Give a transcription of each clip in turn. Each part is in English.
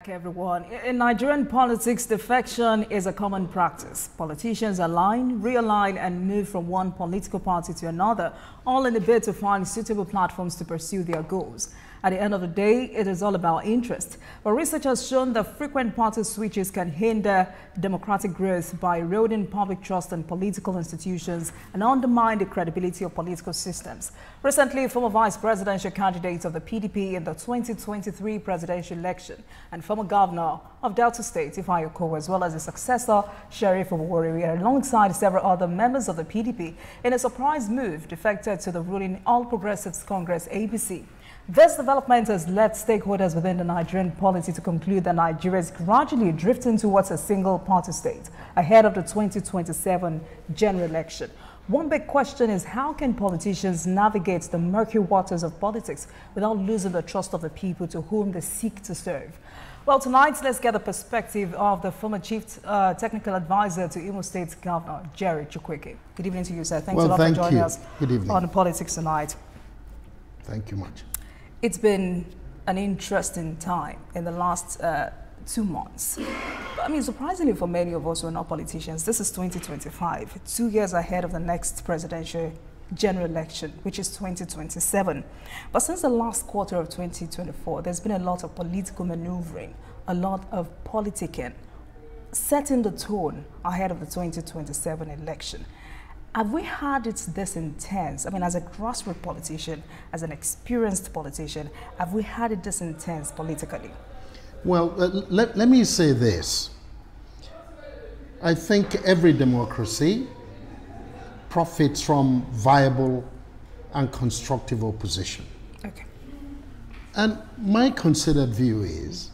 back, everyone. In Nigerian politics, defection is a common practice. Politicians align, realign, and move from one political party to another, all in a bid to find suitable platforms to pursue their goals. At the end of the day, it is all about interest. But research has shown that frequent party switches can hinder democratic growth by eroding public trust in political institutions and undermine the credibility of political systems. Recently, former vice presidential candidate of the PDP in the 2023 presidential election and former governor of Delta State, Imo, as well as his successor, Sheriff Oborevwori, alongside several other members of the PDP, in a surprise move, defected to the ruling All Progressives Congress (APC). This development has led stakeholders within the Nigerian polity to conclude that Nigeria is gradually drifting towards a single-party state ahead of the 2027 general election. One big question is, how can politicians navigate the murky waters of politics without losing the trust of the people to whom they seek to serve? Well, tonight, let's get the perspective of the former Chief Technical Advisor to Imo State Governor, Jerry Chukwueke. Good evening to you, sir. Thanks a lot for joining us on Politics Tonight. Thank you much. It's been an interesting time in the last 2 months. I mean, surprisingly for many of us who are not politicians, this is 2025, 2 years ahead of the next presidential general election, which is 2027. But since the last quarter of 2024, there's been a lot of political maneuvering, a lot of politicking, setting the tone ahead of the 2027 election. Have we had it this intense? I mean, as a grassroots politician, as an experienced politician, have we had it this intense politically? Well, let me say this. I think every democracy profits from viable and constructive opposition. Okay. And my considered view is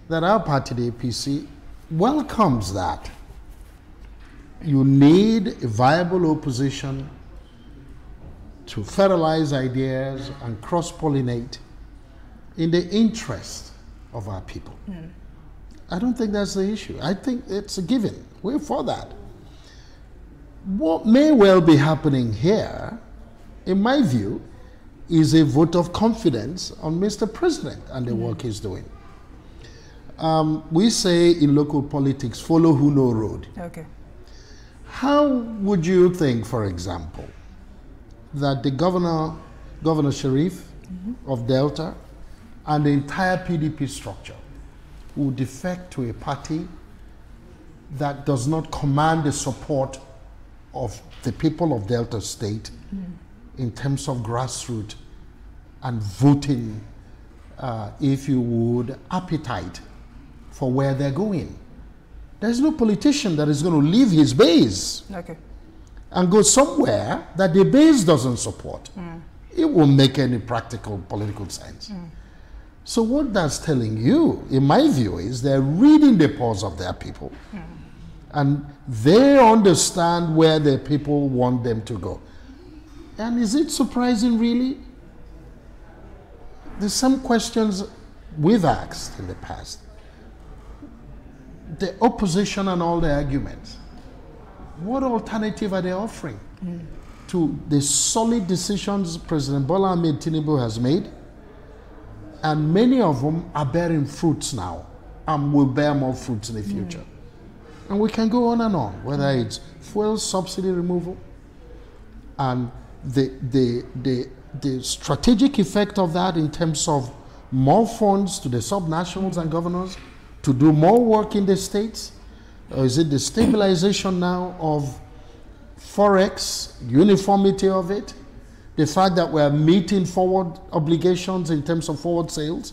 that our party, the APC, welcomes that. You need a viable opposition to fertilize ideas and cross-pollinate in the interest of our people. I don't think that's the issue. I think it's a given. We're for that. What may well be happening here, in my view, is a vote of confidence on Mr. President and the work he's doing. We say in local politics, follow who know road. Okay. How would you think, for example, that the Governor Sheriff of Delta and the entire PDP structure would defect to a party that does not command the support of the people of Delta State in terms of grassroots and voting, if you would, appetite for where they're going? There's no politician that is going to leave his base and go somewhere that the base doesn't support. It won't make any practical political sense. So what that's telling you, in my view, is they're reading the pulse of their people and they understand where their people want them to go. And is it surprising, really? There's some questions we've asked in the past. The opposition and all the arguments, what alternative are they offering to the solid decisions President Bola Ahmed Tinubu has made? And many of them are bearing fruits now and will bear more fruits in the future. And we can go on, whether it's fuel subsidy removal and the strategic effect of that in terms of more funds to the subnationals and governors to do more work in the states? Or is it the stabilization now of Forex, uniformity of it? The fact that we're meeting forward obligations in terms of forward sales,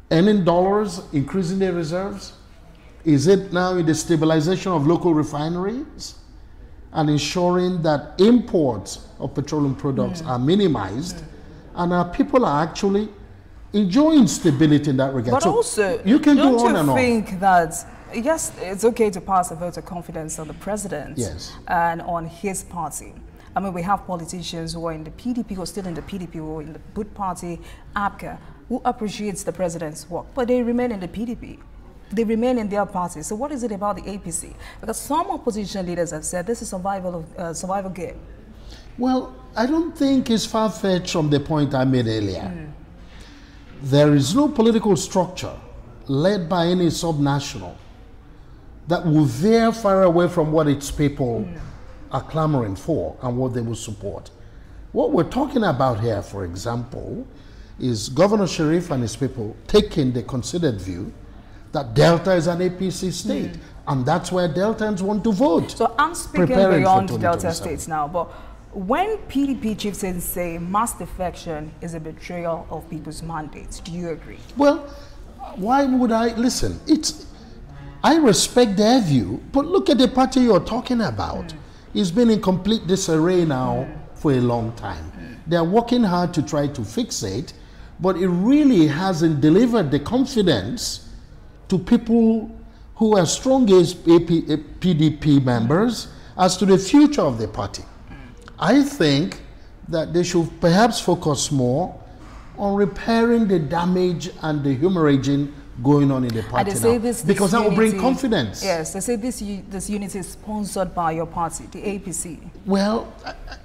earning dollars, increasing the reserves? Is it now in the stabilization of local refineries and ensuring that imports of petroleum products are minimized and our people are actually enjoying stability in that regard? But so also, you can go on and on. Don't you think that, yes, it's okay to pass a vote of confidence on the president and on his party? I mean, we have politicians who are in the PDP, who are still in the PDP, who are in the Boot Party, APCA, who appreciates the president's work, but they remain in the PDP. They remain in their party. So what is it about the APC? Because some opposition leaders have said this is a survival game. Well, I don't think it's far-fetched from the point I made earlier. There is no political structure led by any subnational that will veer far away from what its people are clamoring for and what they will support. What we're talking about here, for example, is Governor Sharif and his people taking the considered view that Delta is an APC state, and that's where Deltans want to vote. So I'm speaking beyond Delta states now, but when PDP chieftains say mass defection is a betrayal of people's mandates, do you agree? Well, why would I? Listen, I respect their view, but look at the party you're talking about. It's been in complete disarray now for a long time. They're working hard to try to fix it, but it really hasn't delivered the confidence to people who are strong as PDP members as to the future of the party. I think that they should perhaps focus more on repairing the damage and the hemorrhaging going on in the party now, because that will bring confidence. Yes, they say this unity is sponsored by your party, the APC. Well,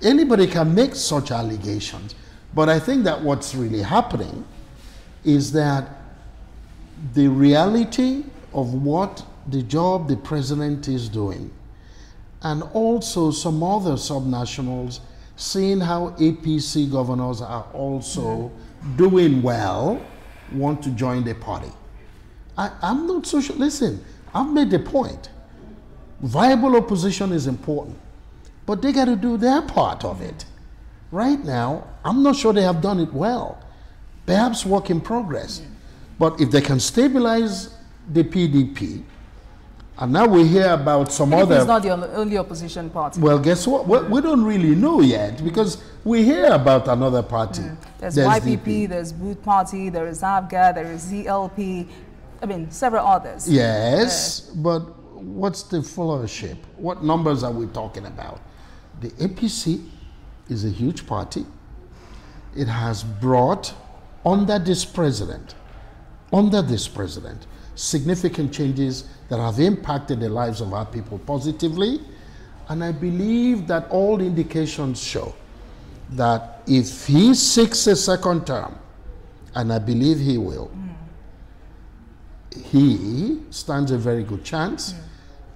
anybody can make such allegations, but I think that what's really happening is that the reality of what the job the president is doing, and also some other subnationals seeing how APC governors are also doing well, want to join the party. I'm not so sure. Listen, I've made the point. Viable opposition is important, but they got to do their part of it. Right now, I'm not sure they have done it well. Perhaps work in progress. But if they can stabilize the PDP, and now we hear about some other... It's not the only opposition party. Well, guess what? We don't really know yet, because we hear about another party. There's YPP, there's Boot Party, there is AVGA, there is ZLP, I mean, several others. Yes, but what's the followership? What numbers are we talking about? The APC is a huge party. It has brought, under this president, significant changes that have impacted the lives of our people positively. And I believe that all indications show that if he seeks a second term, and I believe he will, he stands a very good chance.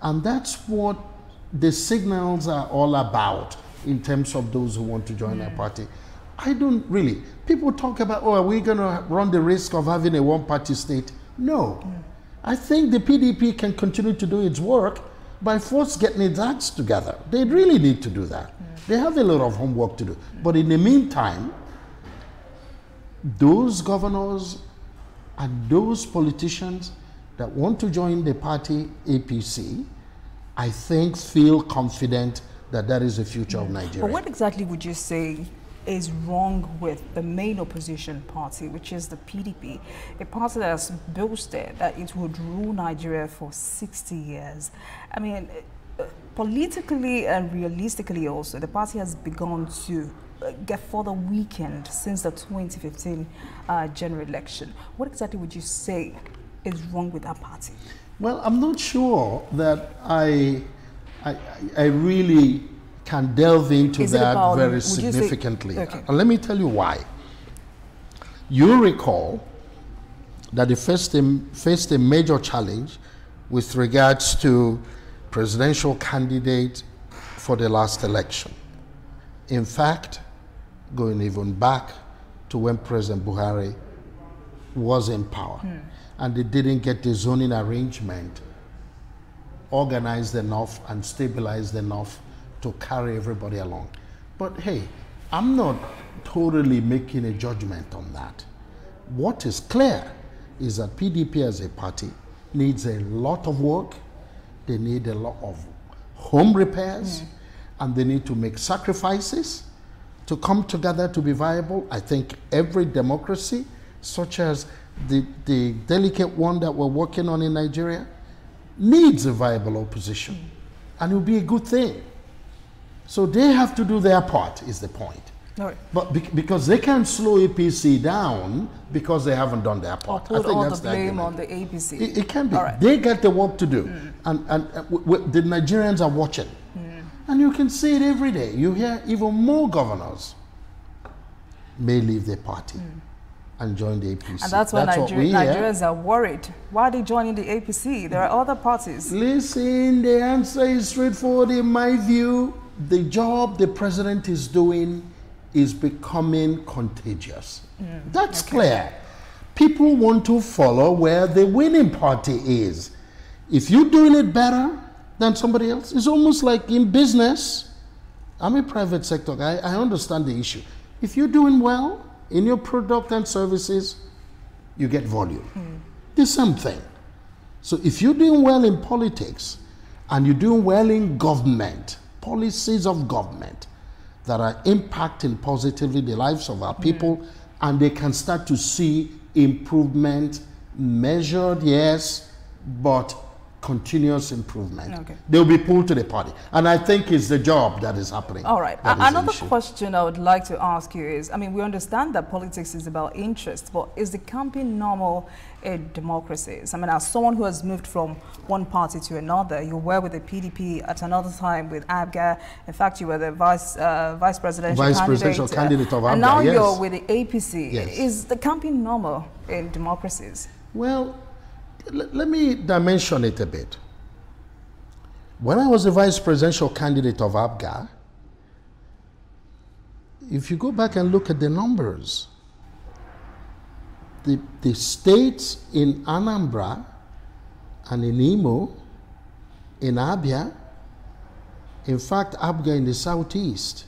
And that's what the signals are all about in terms of those who want to join our party. I don't really, people talk about, oh, are we going to run the risk of having a one-party state? No. I think the PDP can continue to do its work by first getting its acts together. They really need to do that. They have a lot of homework to do. But in the meantime, those governors and those politicians that want to join the party APC, I think feel confident that that is the future of Nigeria. But what exactly would you say is wrong with the main opposition party, which is the PDP, a party that has boasted that it would rule Nigeria for 60 years? I mean, politically and realistically also, the party has begun to get further weakened since the 2015 general election. What exactly would you say is wrong with that party? Well, I'm not sure that I really can delve into that very significantly. Okay. And let me tell you why. You recall that they faced a major challenge with regards to presidential candidate for the last election. In fact, going even back to when President Buhari was in power, and they didn't get the zoning arrangement organized enough and stabilized enough to carry everybody along. But hey, I'm not totally making a judgment on that. What is clear is that PDP as a party needs a lot of work. They need a lot of home repairs, and they need to make sacrifices to come together to be viable. I think every democracy, such as the delicate one that we're working on in Nigeria, needs a viable opposition, and it will be a good thing. So they have to do their part, is the point. Right. But because they can't slow APC down because they haven't done their part. Or put all the blame on the APC. It can be. Right. They got the work to do, and the Nigerians are watching. And you can see it every day. You hear even more governors may leave the party. and join the APC. And that's why Nigerians are worried. Why are they joining the APC? There are other parties. Listen, the answer is straightforward in my view. The job the president is doing is becoming contagious. That's clear. People want to follow where the winning party is. If you're doing it better than somebody else, it's almost like in business. I'm a private sector guy. I understand the issue. If you're doing well in your product and services, you get volume. The same thing. So if you're doing well in politics and you're doing well in government, policies of government that are impacting positively the lives of our people, and they can start to see improvement, measured, yes, but continuous improvement. They'll be pulled to the party. And I think it's the job that is happening. All right. Another question I would like to ask you is, I mean, we understand that politics is about interest, but is the campaign normal in democracies? I mean, as someone who has moved from one party to another, you were with the PDP at another time with ABGA. In fact, you were the vice presidential candidate of ABGA. And now you're with the APC. Is the campaign normal in democracies? Well, let me dimension it a bit. When I was the vice presidential candidate of ABGA, if you go back and look at the numbers, the states in Anambra and in Imo, in Abia, in fact, ABGA in the southeast,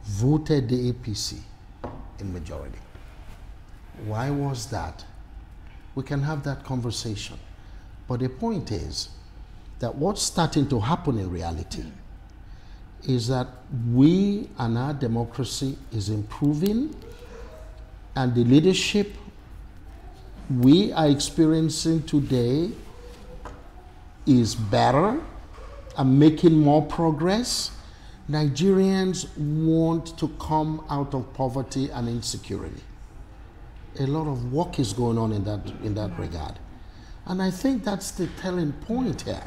voted the APC in majority. Why was that? We can have that conversation. But the point is that what's starting to happen in reality is that we and our democracy is improving, and the leadership we are experiencing today is better and making more progress. Nigerians want to come out of poverty and insecurity. A lot of work is going on in that regard. And I think that's the telling point here.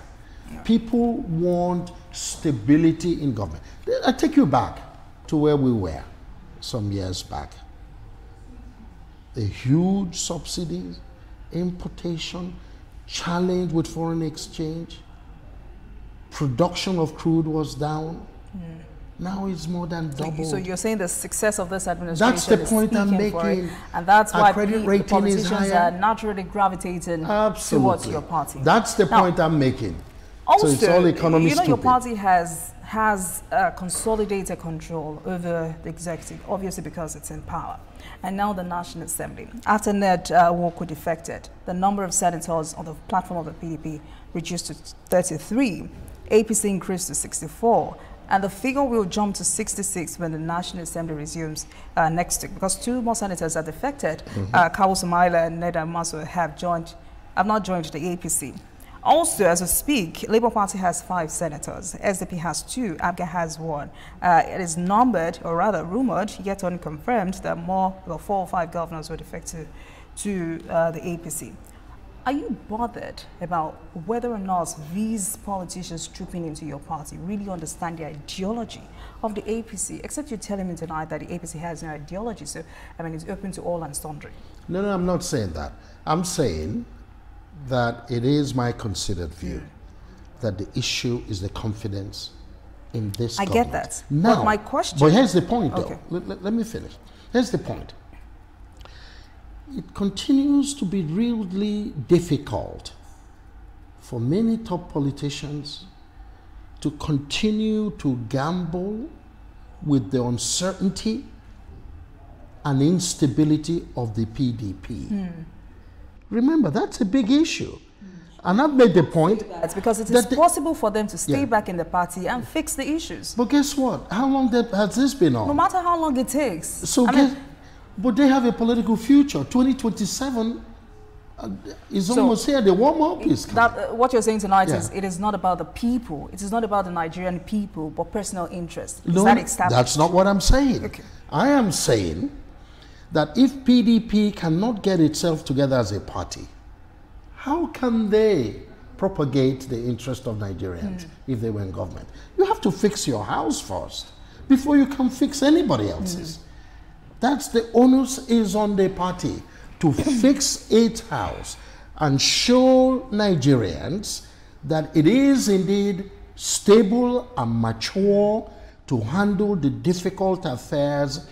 People want stability in government. I take you back to where we were some years back. A huge subsidies, importation, challenge with foreign exchange, production of crude was down. Now it's more than double. So you're saying the success of this administration that's the point I'm making. And that's why the politicians are naturally gravitating towards your party. That's the point I'm making. Also, so it's all economy stupid. Your party has consolidated control over the executive, obviously because it's in power. And now the National Assembly. After Ned Nwoko defected, the number of senators on the platform of the PDP reduced to 33. APC increased to 64. And the figure will jump to 66 when the National Assembly resumes next week, because 2 more senators are defected. Kawu Sumaila and Ned Amaso have not joined the APC. Also, as we speak, Labour Party has 5 senators, SDP has 2, ABGA has 1. It is numbered, or rather rumored, yet unconfirmed, that more than 4 or 5 governors were defected to the APC. Are you bothered about whether or not these politicians trooping into your party really understand the ideology of the APC? Except you're telling me tonight that the APC has no ideology, so I mean it's open to all and sundry. No, I'm not saying that. I'm saying that it is my considered view that the issue is the confidence in this government. I get that. Now, but my question... But here's the point, though. Let me finish. Here's the point. It continues to be really difficult for many top politicians to continue to gamble with the uncertainty and instability of the PDP. Remember, that's a big issue. And I've made the point... It's because it is possible for them to stay back in the party and fix the issues. But guess what? How long has this been on? No matter how long it takes. So but they have a political future. 2027 is almost here. The warm-up is coming. What you're saying tonight is it is not about the people. It is not about the Nigerian people, but personal interest. No, that's not what I'm saying. Okay. I am saying that if PDP cannot get itself together as a party, how can they propagate the interest of Nigerians if they were in government? You have to fix your house first before you can fix anybody else's. That's the onus is on the party to fix its house and show Nigerians that it is indeed stable and mature to handle the difficult affairs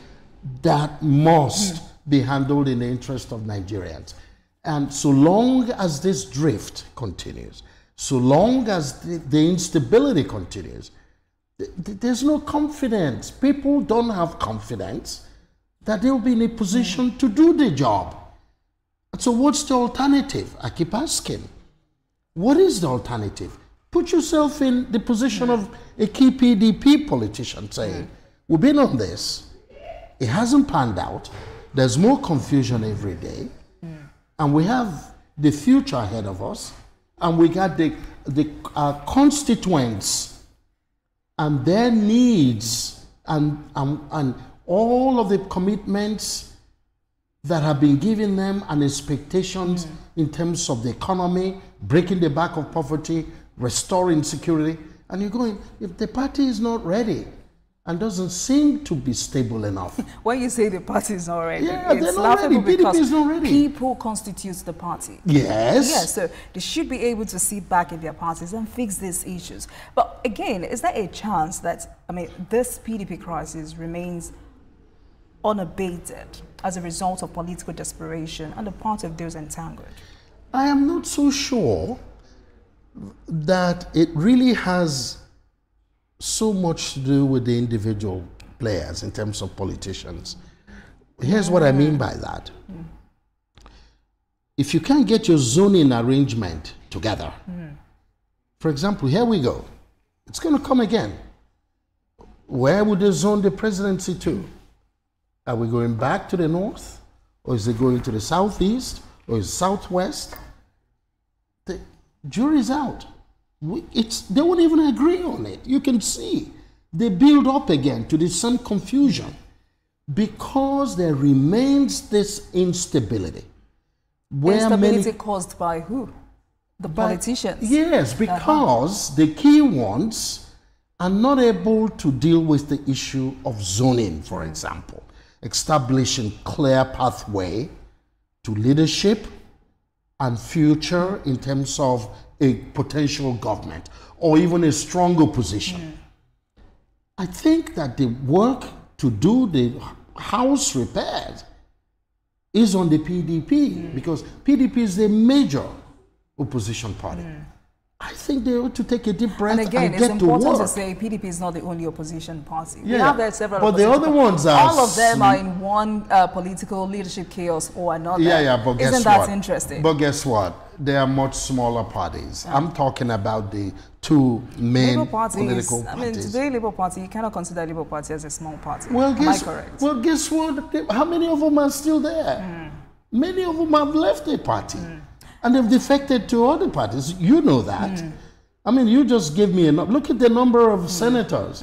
that must be handled in the interest of Nigerians. And so long as this drift continues, so long as the instability continues, there's no confidence. People don't have confidence that they'll be in a position to do the job. So what's the alternative? I keep asking. What is the alternative? Put yourself in the position of a key PDP politician saying, we've been on this, it hasn't panned out, there's more confusion every day, and we have the future ahead of us, and we got the constituents and their needs and all of the commitments that have been given them and expectations in terms of the economy, breaking the back of poverty, restoring security. And you're going, if the party is not ready and doesn't seem to be stable enough. When you say the party is not ready, yeah, they're not ready. PDP is not ready. People constitute the party. Yes. Yes, so they should be able to sit back in their parties and fix these issues. But again, is there a chance that, I mean, this PDP crisis remains unabated as a result of political desperation on the part of those entangled? I am not so sure that it really has so much to do with the individual players in terms of politicians. Here's what I mean by that. If you can't get your zoning arrangement together, for example, here we go. It's going to come again. Where would they zone the presidency to? Are we going back to the north? Or is it going to the southeast? Or is it southwest? The jury's out. They won't even agree on it. You can see they build up again to the same confusion because there remains this instability. Instability caused by who? The politicians. Yes, because the key ones are not able to deal with the issue of zoning, for example, establishing clear pathway to leadership and future in terms of a potential government or even a strong opposition. I think that the work to do the house repairs is on the PDP because PDP is the major opposition party. I think they ought to take a deep breath and again, get to work. it's important to say PDP is not the only opposition party. Yeah, we have there several but the other ones are... All of them are in one political leadership chaos or another. Yeah, but guess what? Isn't that interesting? But guess what? They are much smaller parties. I'm talking about the two main political parties. I mean, today Labour Party, you cannot consider Labour Party as a small party. Well, Am I correct? Well, guess what? How many of them are still there? Many of them have left the party. And they've defected to other parties. You know that. I mean, you just give me a look at the number of senators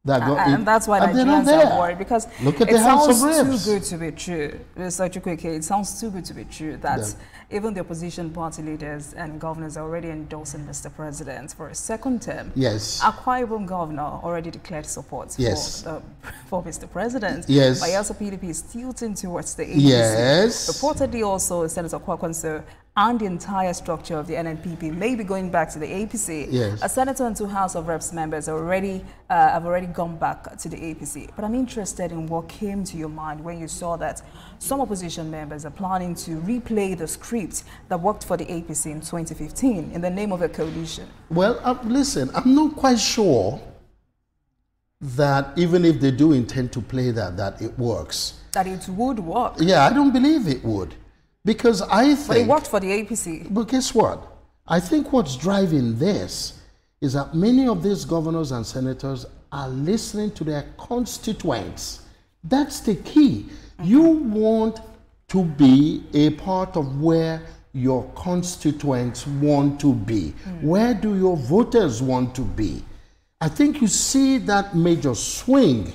that got and that's why Nigerians are worried because look at the House of Reps. It sounds too good to be true. Mr. Chukwueke, it sounds too good to be true that even the opposition party leaders and governors are already endorsing Mr. President for a second term. Yes. Akwa Ibom governor already declared support for Mr. President. Yes. But also PDP is tilting towards the APC. Yes. Reportedly also Senator Kwakwanso and the entire structure of the NNPP may be going back to the APC. Yes. A senator and two House of Reps members have already gone back to the APC. But I'm interested in what came to your mind when you saw that some opposition members are planning to replay the script that worked for the APC in 2015 in the name of a coalition. Well, listen, I'm not quite sure that even if they do intend to play that it works. That it would work. Yeah, I don't believe it would. Because I think... But it worked for the APC. But guess what? I think what's driving this is that many of these governors and senators are listening to their constituents. That's the key. You want to be a part of where your constituents want to be. Where do your voters want to be? I think you see that major swing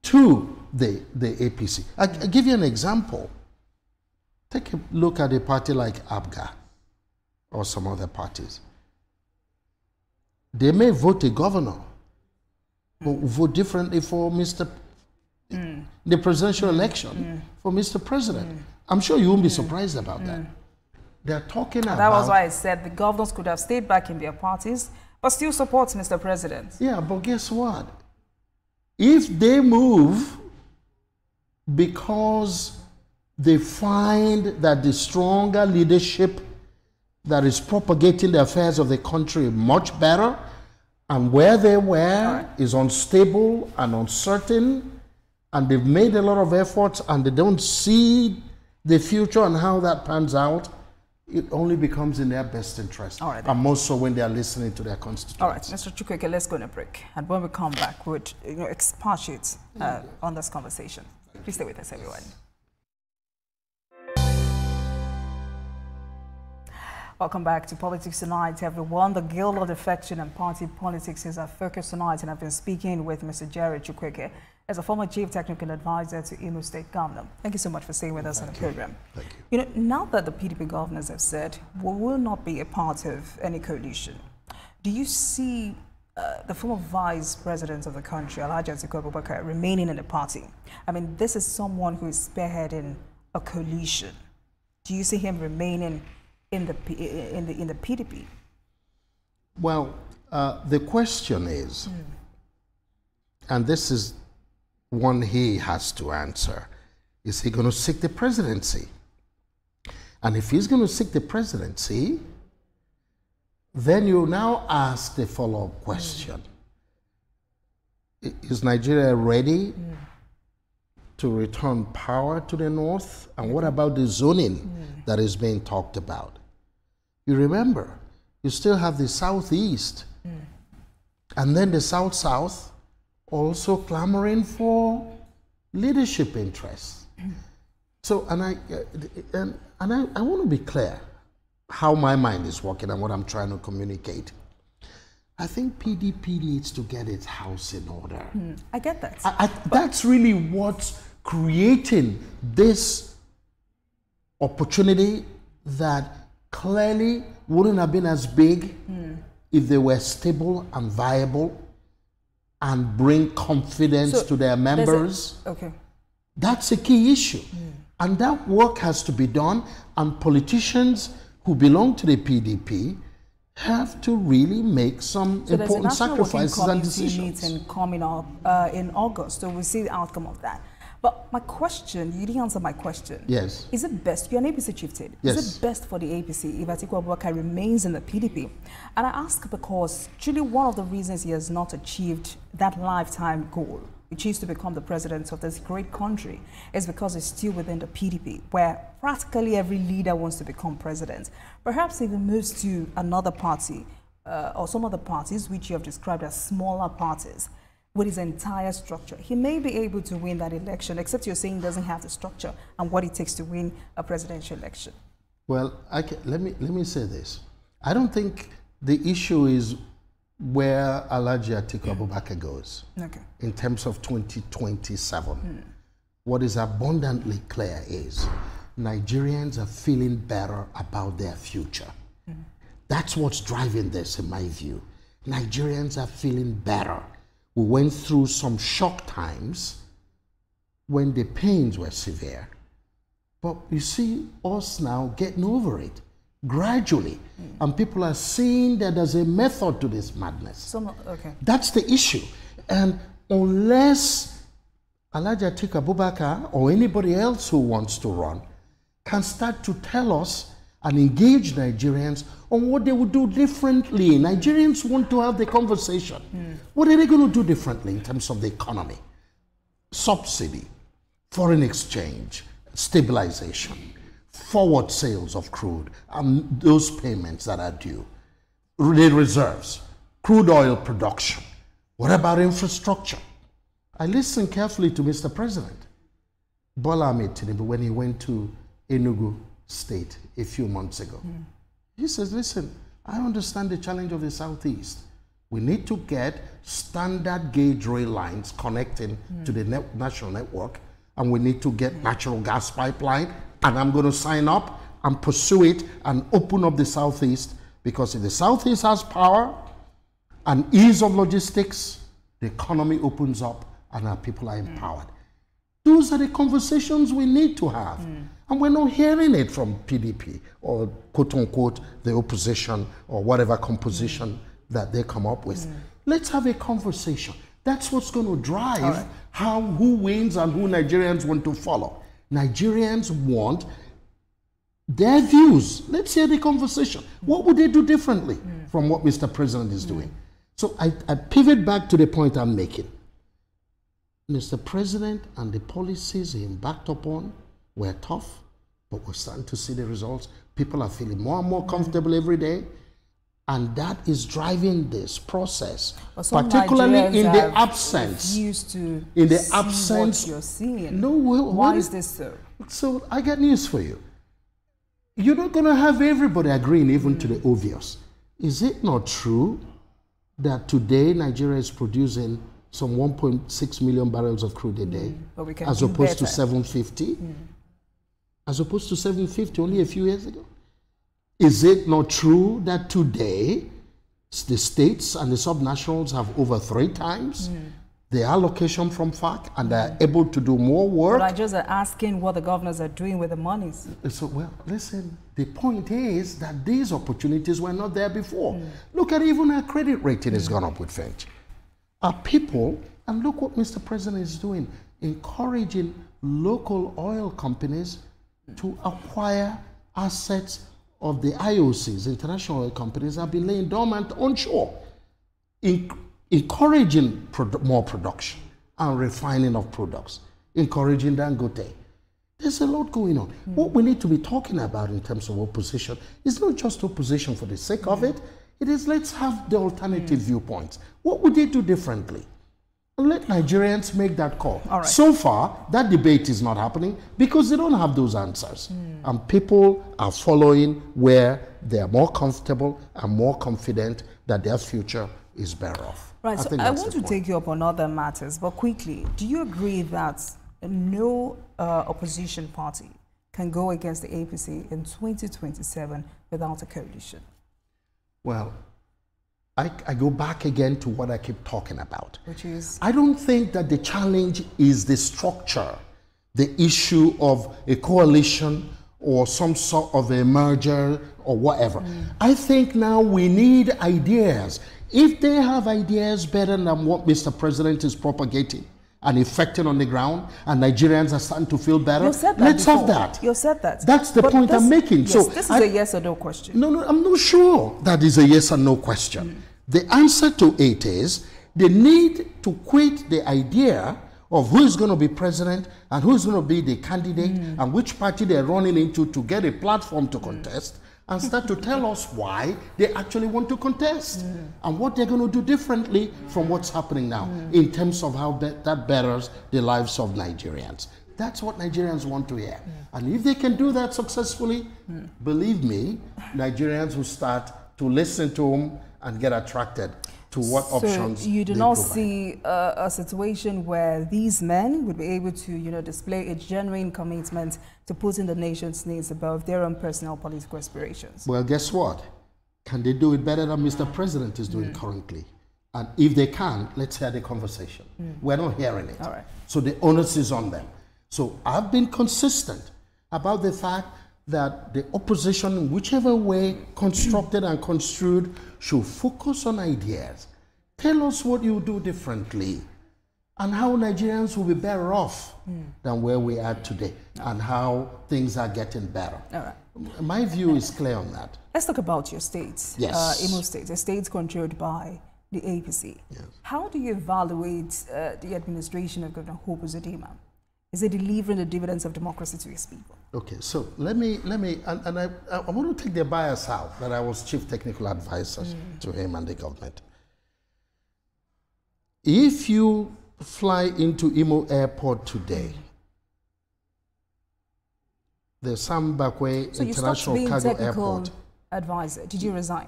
to the APC. I'll give you an example. Take a look at a party like ABGA or some other parties. They may vote a governor, but vote differently for Mr. the presidential election for Mr. President. I'm sure you won't be surprised about that. They're talking about... That was why I said the governors could have stayed back in their parties, but still support Mr. President. Yeah, but guess what? If they move because they find that the stronger leadership that is propagating the affairs of the country much better, and where they were is unstable and uncertain, and they've made a lot of efforts and they don't see the future and how that pans out, it only becomes in their best interest. All right, and more so when they are listening to their constituents. All right, Mr. Chukwueke, let's go on a break. And when we come back, we'll expatiate on this conversation. Please stay with us, everyone. Welcome back to Politics Tonight, everyone. The Guild of Defection and Party Politics is our focus tonight, and I've been speaking with Mr. Jerry Chukwueke as a former Chief Technical Advisor to Imo State Governor. Thank you so much for staying with us on the program. Thank you. You know, now that the PDP governors have said we will not be a part of any coalition, do you see the former Vice President of the country, Atiku, remaining in the party? I mean, this is someone who is spearheading a coalition. Do you see him remaining in the PDP? Well, the question is, and this is one he has to answer, is he going to seek the presidency? And if he's going to seek the presidency, then you now ask the follow-up question. Is Nigeria ready to return power to the north? And what about the zoning that is being talked about? You remember, you still have the southeast, and then the south-south also clamoring for leadership interests. So, and I want to be clear how my mind is working and what I'm trying to communicate. I think PDP needs to get its house in order. I get that. That's really what's creating this opportunity that clearly wouldn't have been as big if they were stable and viable and bring confidence to their members. Okay. That's a key issue. And that work has to be done, and politicians who belong to the PDP have to really make some important sacrifices and decisions. Meeting coming up in August, so we'll see the outcome of that. But my question, you didn't answer my question. Yes. Is it best, you're an APC chieftain, is it best for the APC if Atiku remains in the PDP? And I ask because truly one of the reasons he has not achieved that lifetime goal, which is to become the president of this great country, is because he's still within the PDP, where practically every leader wants to become president. Perhaps if he moves to another party or some other parties, which you have described as smaller parties, with his entire structure, he may be able to win that election, except you're saying he doesn't have the structure and what it takes to win a presidential election. Well, let me say this. I don't think the issue is where Alhaji Atiku Abubakar goes in terms of 2027. What is abundantly clear is Nigerians are feeling better about their future. That's what's driving this, in my view. Nigerians are feeling better. We went through some shock times when the pains were severe. But you see us now getting over it gradually. And people are seeing that there's a method to this madness. That's the issue. And unless Alhaji Atiku Abubakar or anybody else who wants to run can start to tell us and engage Nigerians on what they would do differently. Nigerians want to have the conversation. What are they going to do differently in terms of the economy? Subsidy, foreign exchange, stabilization, forward sales of crude, and those payments that are due, the reserves, crude oil production. What about infrastructure? I listened carefully to Mr. President Bola Ahmed Tinubu when he went to Imo State a few months ago. He says, listen, I understand the challenge of the Southeast. We need to get standard gauge rail lines connecting to the national network, and we need to get natural gas pipeline, and I'm going to sign up and pursue it and open up the Southeast, because if the Southeast has power and ease of logistics, the economy opens up and our people are empowered. Those are the conversations we need to have. And we're not hearing it from PDP or quote-unquote the opposition or whatever composition that they come up with. Let's have a conversation. That's what's going to drive who wins and who Nigerians want to follow. Nigerians want their views. Let's hear the conversation. What would they do differently from what Mr. President is doing? So I pivot back to the point I'm making. Mr. President and the policies he embarked upon were tough, but we're starting to see the results. People are feeling more and more comfortable every day, and that is driving this process, particularly in the absence. In the absence, what you're seeing. No, why is this so? So I got news for you. You're not going to have everybody agreeing even to the obvious. Is it not true that today Nigeria is producing some 1.6 million barrels of crude a day, as opposed to 750? As opposed to 750 only a few years ago? Is it not true that today the states and the subnationals have over 3 times the allocation from FARC and are able to do more work? But I just are asking what the governors are doing with the monies. So, well, listen, the point is that these opportunities were not there before. Look at even our credit rating has gone up with Fitch. Our people, and look what Mr. President is doing, encouraging local oil companies to acquire assets of the IOCs, international oil companies, have been laying dormant onshore, encouraging more production and refining of products, encouraging Dangote. There's a lot going on. What we need to be talking about in terms of opposition is not just opposition for the sake of it. It is, let's have the alternative viewpoints. What would they do differently? And let Nigerians make that call. So far, that debate is not happening because they don't have those answers. And people are following where they are more comfortable and more confident that their future is better off. Right, so I want to take you up on other matters, but quickly, do you agree that no opposition party can go against the APC in 2027 without a coalition? Well, I go back again to what I keep talking about. Which is? I don't think that the challenge is the structure, the issue of a coalition or some sort of a merger or whatever. I think now we need ideas. If they have ideas better than what Mr. President is propagating and effecting on the ground, and Nigerians are starting to feel better, let's have that. You said that. That's the point I'm making. Yes, so this is a yes or no question. No, I'm not sure that is a yes or no question. The answer to it is they need to quit the idea of who is going to be president and who is going to be the candidate and which party they're running into to get a platform to contest, and start to tell us why they actually want to contest and what they're going to do differently from what's happening now in terms of how that betters the lives of Nigerians. That's what Nigerians want to hear. And if they can do that successfully, believe me, Nigerians will start to listen to them and get attracted to what options. So you do not see a situation where these men would be able to, display a genuine commitment to putting the nation's needs above their own personal political aspirations? Well, guess what? Can they do it better than Mr. President is doing currently? And if they can, let's hear the conversation. We're not hearing it. All right. So the onus is on them. So I've been consistent about the fact that the opposition, in whichever way constructed and construed, should focus on ideas. Tell us what you do differently and how Nigerians will be better off than where we are today and how things are getting better. All right. My view is clear on that. Let's talk about your state. Yes. Imo State, a state controlled by the APC. Yes. How do you evaluate the administration of Governor Hope Uzodinma? Is it delivering the dividends of democracy to his people? Okay, so let me, and I want to take the bias out that I was chief technical advisor to him and the government. If you fly into Imo Airport today, the Sam Bakwe International Cargo Airport. Advisor. Did you resign?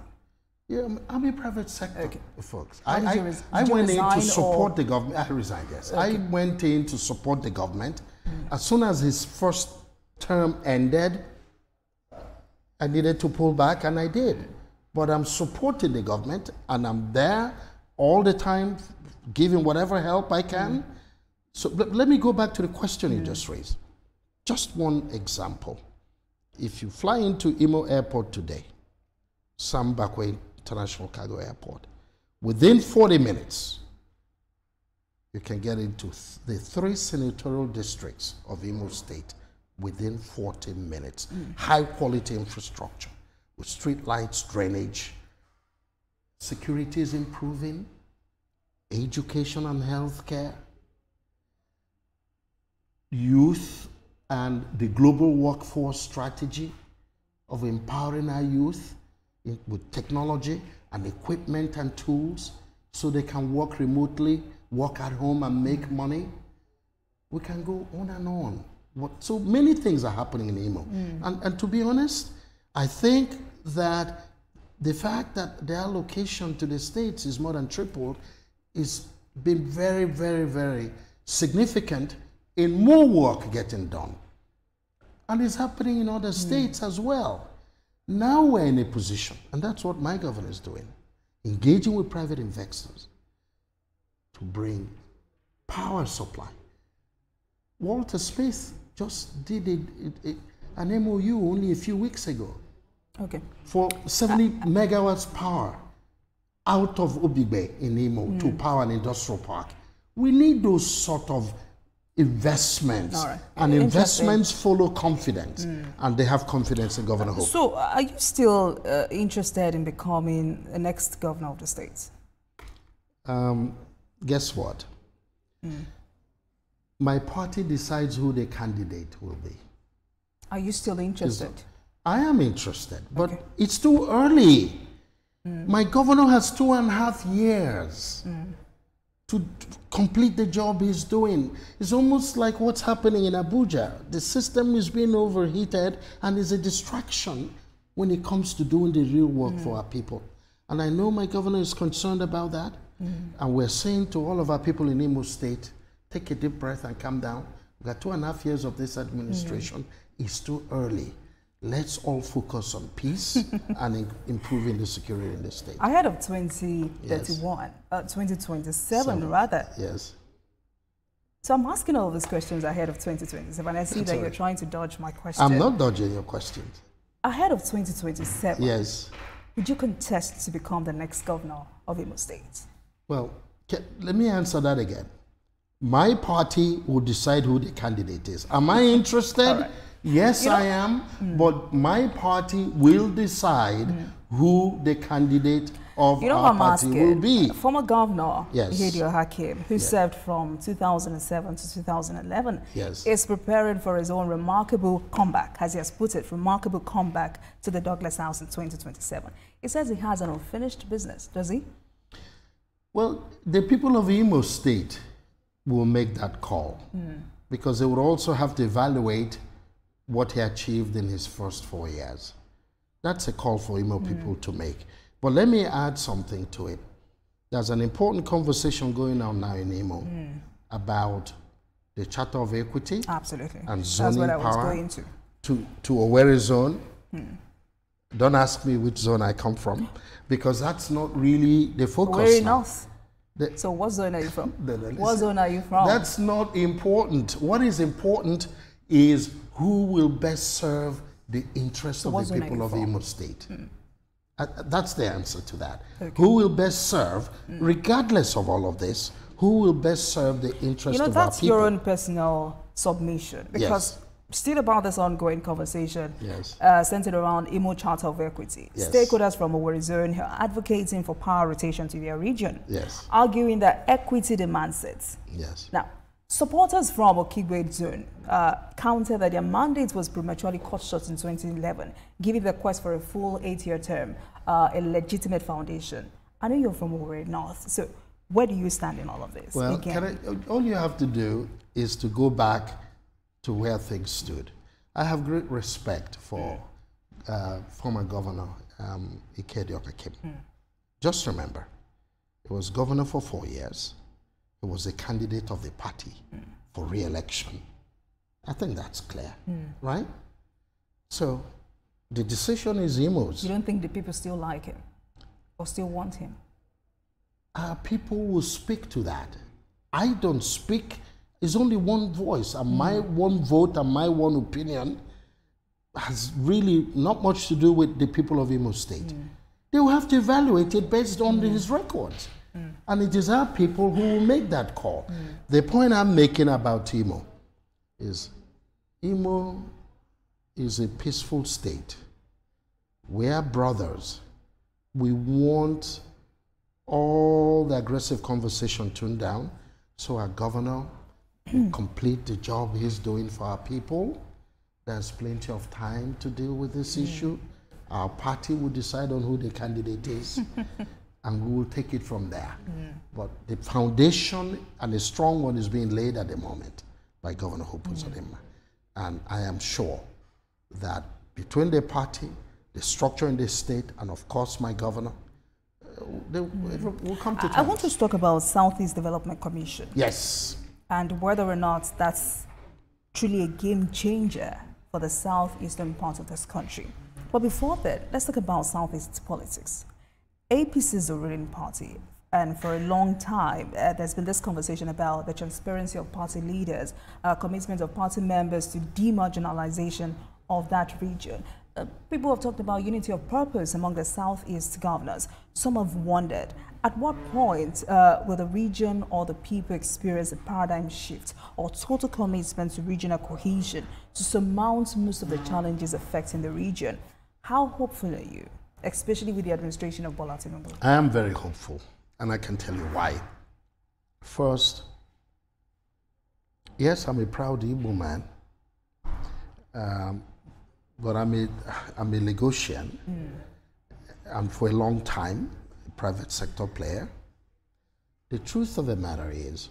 Yeah, I'm a private sector, folks. I went in to support the government. I resigned, yes. I went in to support the government. As soon as his first term ended, I needed to pull back, and I did. But I'm supporting the government, and I'm there all the time, giving whatever help I can, So let me go back to the question you just raised. Just one example. If you fly into Imo Airport today, Sam Bakwe International Cargo Airport, within 40 minutes, you can get into the 3 senatorial districts of Imo State within 40 minutes. High quality infrastructure with street lights, drainage. Security is improving, education and healthcare, youth and the global workforce strategy of empowering our youth with technology and equipment and tools so they can work remotely, work at home and make money. We can go on and on. So many things are happening in Imo. And to be honest, I think that the fact that the allocation to the states is more than tripled is been very, very, very significant in more work getting done. And it's happening in other states as well. Now we're in a position, and that's what my governor is doing, engaging with private investors to bring power supply. Walter Smith just did an MOU only a few weeks ago. Okay. For 70 megawatts power out of Obigbe in Imo to power an industrial park. We need those sort of investments. All right. And investments follow confidence. And they have confidence in Governor Hope. So are you still interested in becoming the next governor of the state? Guess what? My party decides who the candidate will be. Are you still interested? I am interested, but it's too early. My governor has 2.5 years to complete the job he's doing. It's almost like what's happening in Abuja. The system is being overheated and is a distraction when it comes to doing the real work for our people. And I know my governor is concerned about that. And we're saying to all of our people in Imo State, take a deep breath and calm down. We've got 2.5 years of this administration. It's too early. Let's all focus on peace and improving the security in the state. Ahead of 2031, 2027 rather. Yes. So I'm asking all these questions ahead of 2027. And I see that you're trying to dodge my question. I'm not dodging your questions. Ahead of 2027, yes, would you contest to become the next governor of Imo State? Well, let me answer that again. My party will decide who the candidate is. Am I interested? Yes, I am, but my party will decide who the candidate of our party will be. Former Governor Ihedio Hakim, who served from 2007 to 2011, is preparing for his own remarkable comeback, as he has put it, remarkable comeback to the Douglas House in 2027. He says he has an unfinished business, does he? Well, the people of Imo State will make that call because they would also have to evaluate what he achieved in his first 4 years. That's a call for Imo people to make. But let me add something to it. There's an important conversation going on now in Imo about the Charter of Equity and zoning That's what I was power going to Owerri zone. Don't ask me which zone I come from, because that's not really the focus. Owerri North. So what zone are you from? What zone are you from? That's not important. What is important is who will best serve the interests of the people of Imo State. That's the answer to that. Who will best serve, regardless of all of this, who will best serve the interest of our people? That's your own personal submission, because still about this ongoing conversation centered around Imo Charter of Equity. Stakeholders from Owerri zone are advocating for power rotation to their region, arguing that equity demands it. Now, supporters from Okigwe zone counter that their mandate was prematurely cut short in 2011, giving the quest for a full 8-year term a legitimate foundation. I know you're from Owerri North, so where do you stand in all of this? Well, all you have to do is to go back to where things stood. I have great respect for former Governor Ihedio Hakim. Just remember, he was governor for 4 years. He was a candidate of the party for re-election. I think that's clear, right? So the decision is Imo's. You don't think the people still like him or still want him? People will speak to that. I don't speak is only one voice, and my one vote and my one opinion has really not much to do with the people of Imo State. They will have to evaluate it based on his records. And it is our people who will make that call. The point I'm making about Imo is a peaceful state. We are brothers. We want all the aggressive conversation tuned down so our governor will complete the job he's doing for our people. There's plenty of time to deal with this issue. Our party will decide on who the candidate is, and we will take it from there. But the foundation, and a strong one, is being laid at the moment by Governor Hope Uzodimma. And I am sure that between the party, the structure in the state, and of course my governor, it will come to terms. I want to talk about Southeast Development Commission. Yes. And whether or not that's truly a game changer for the southeastern part of this country. But before that, let's talk about Southeast politics. APC is the ruling party, and for a long time, there's been this conversation about the transparency of party leaders, commitment of party members to demarginalization of that region. People have talked about unity of purpose among the Southeast governors. Some have wondered, at what point will the region or the people experience a paradigm shift or total commitment to regional cohesion to surmount most of the challenges affecting the region? How hopeful are you, especially with the administration of Bola Tinubu? I am very hopeful, and I can tell you why. First, yes, I'm a proud Igbo man, but I'm a Lagosian, and for a long time, a private sector player. The truth of the matter is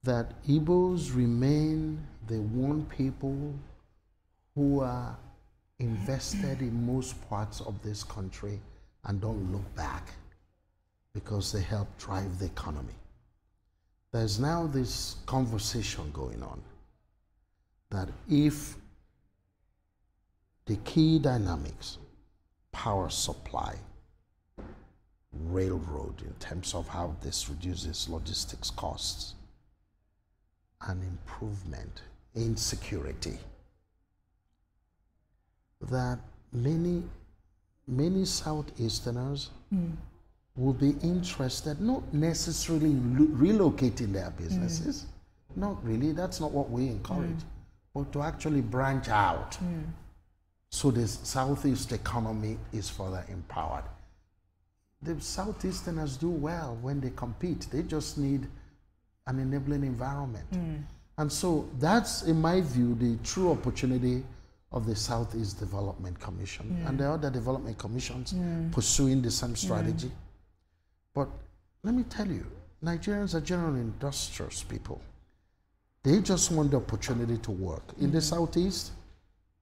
that Igbos remain the one people who are invested in most parts of this country and don't look back because they help drive the economy. There's now this conversation going on that if the key dynamics, power supply, railroad in terms of how this reduces logistics costs, and improvement in security, that many Southeasterners will be interested, not necessarily in relocating their businesses, not really, that's not what we encourage, but to actually branch out so the Southeast economy is further empowered. The Southeasterners do well when they compete, they just need an enabling environment. And so that's, in my view, the true opportunity of the Southeast Development Commission, and there are other development commissions pursuing the same strategy. But let me tell you, Nigerians are generally industrious people. They just want the opportunity to work. In the Southeast,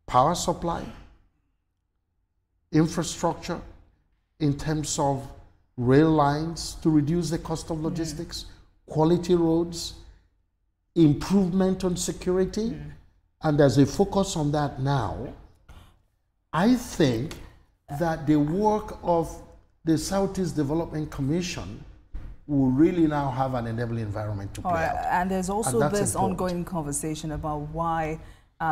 power supply, infrastructure, in terms of rail lines to reduce the cost of logistics, quality roads, improvement on security, and there's a focus on that now. I think that the work of the Southeast Development Commission will really now have an enabling environment to play out. And there's also this important. ongoing conversation about why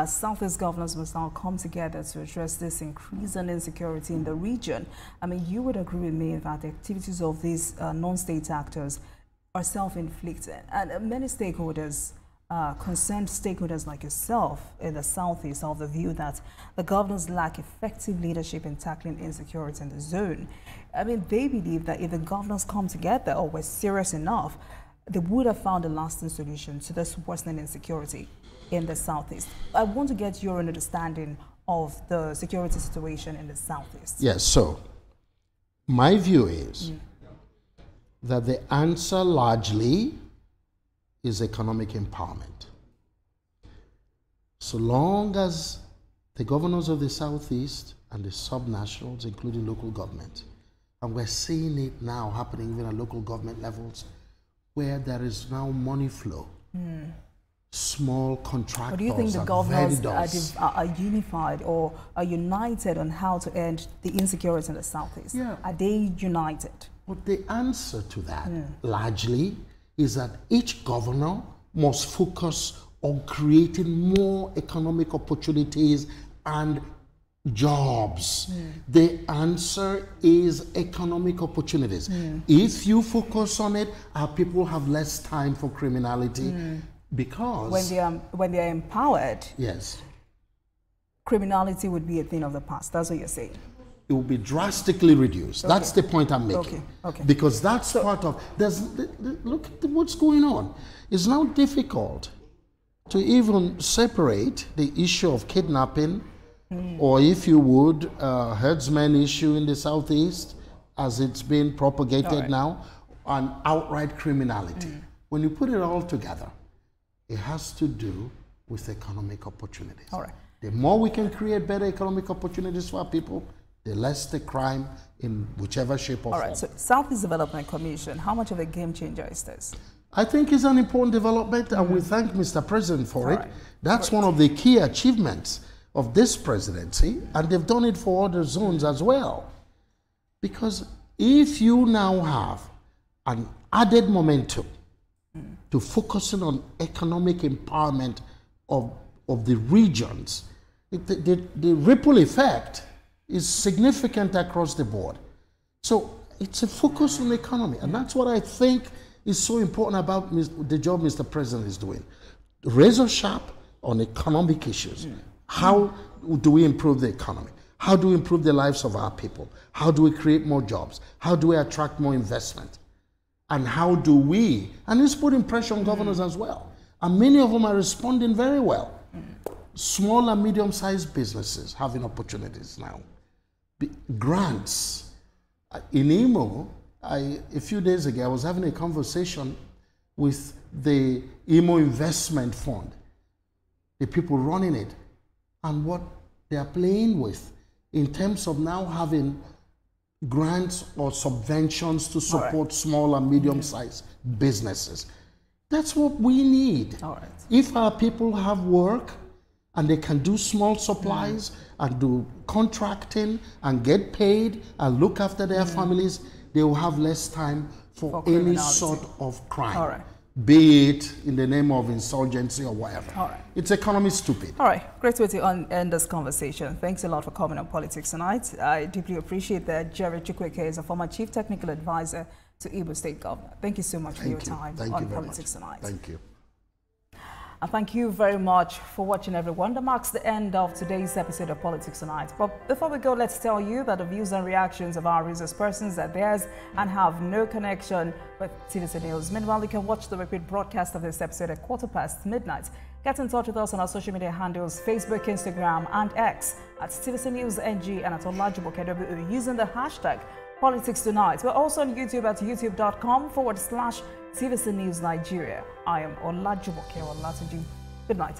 Southeast governors must now come together to address this increasing insecurity in the region. I mean, you would agree with me that the activities of these non-state actors are self-inflicted, and many stakeholders, concerned stakeholders like yourself in the Southeast, are of the view that the governors lack effective leadership in tackling insecurity in the zone. I mean, they believe that if the governors come together or were serious enough, they would have found a lasting solution to this worsening insecurity in the Southeast. I want to get your understanding of the security situation in the Southeast. Yes, so my view is that the answer largely is economic empowerment. So long as the governors of the Southeast and the subnationals, including local government, and we're seeing it now happening even at local government levels, where there is now money flow, small contractors, or do you think the governors are unified or are united on how to end the insecurity in the Southeast? Yeah. Are they united? But the answer to that largely is that each governor must focus on creating more economic opportunities and jobs. The answer is economic opportunities. If you focus on it, our people have less time for criminality because when they are empowered, yes, criminality would be a thing of the past. That's what you're saying. It will be drastically reduced. Okay. That's the point I'm making. Okay. Because that's part of look at what's going on. It's now difficult to even separate the issue of kidnapping, or if you would, herdsmen issue in the southeast, as it's been propagated now, and outright criminality. When you put it all together, it has to do with economic opportunities. All right. The more we can create better economic opportunities for our people, the less the crime in whichever shape or form. All right, so Southeast Development Commission, how much of a game changer is this? I think it's an important development, and we thank Mr. President for it. Right. That's one of the key achievements of this presidency, and they've done it for other zones as well. Because if you now have an added momentum to focusing on economic empowerment of the regions, the ripple effect is significant across the board. So it's a focus on the economy, and that's what I think is so important about the job Mr. President is doing. Razor sharp on economic issues. How do we improve the economy? How do we improve the lives of our people? How do we create more jobs? How do we attract more investment? And how do we, and it's putting pressure on governors as well. And many of them are responding very well. Small and medium-sized businesses having opportunities now. Grants. In Imo, a few days ago, I was having a conversation with the Imo Investment Fund, the people running it, and what they are playing with in terms of now having grants or subventions to support small and medium-sized businesses. That's what we need. All right. If our people have work and they can do small supplies and do contracting and get paid and look after their families, they will have less time for any sort of crime. All right. Be it in the name of insurgency or whatever. All right. It's economy stupid. All right. Great way to end this conversation. Thanks a lot for coming on Politics Tonight. I deeply appreciate that Jerry Chukwueke is a former Chief Technical Advisor to Imo State Governor. Thank you so much for your time on Politics Tonight. Thank you. And thank you very much for watching, everyone. That marks the end of today's episode of Politics Tonight. But before we go, let's tell you that the views and reactions of our resource persons are theirs and have no connection with TVC News. Meanwhile, you can watch the repeat broadcast of this episode at midnight. Get in touch with us on our social media handles, Facebook, Instagram, and X at TVC News NG and at Olajumoke using the hashtag Politics Tonight. We're also on YouTube at youtube.com/TVC News Nigeria. I am Olajumoke Olatunji. Good night, everyone.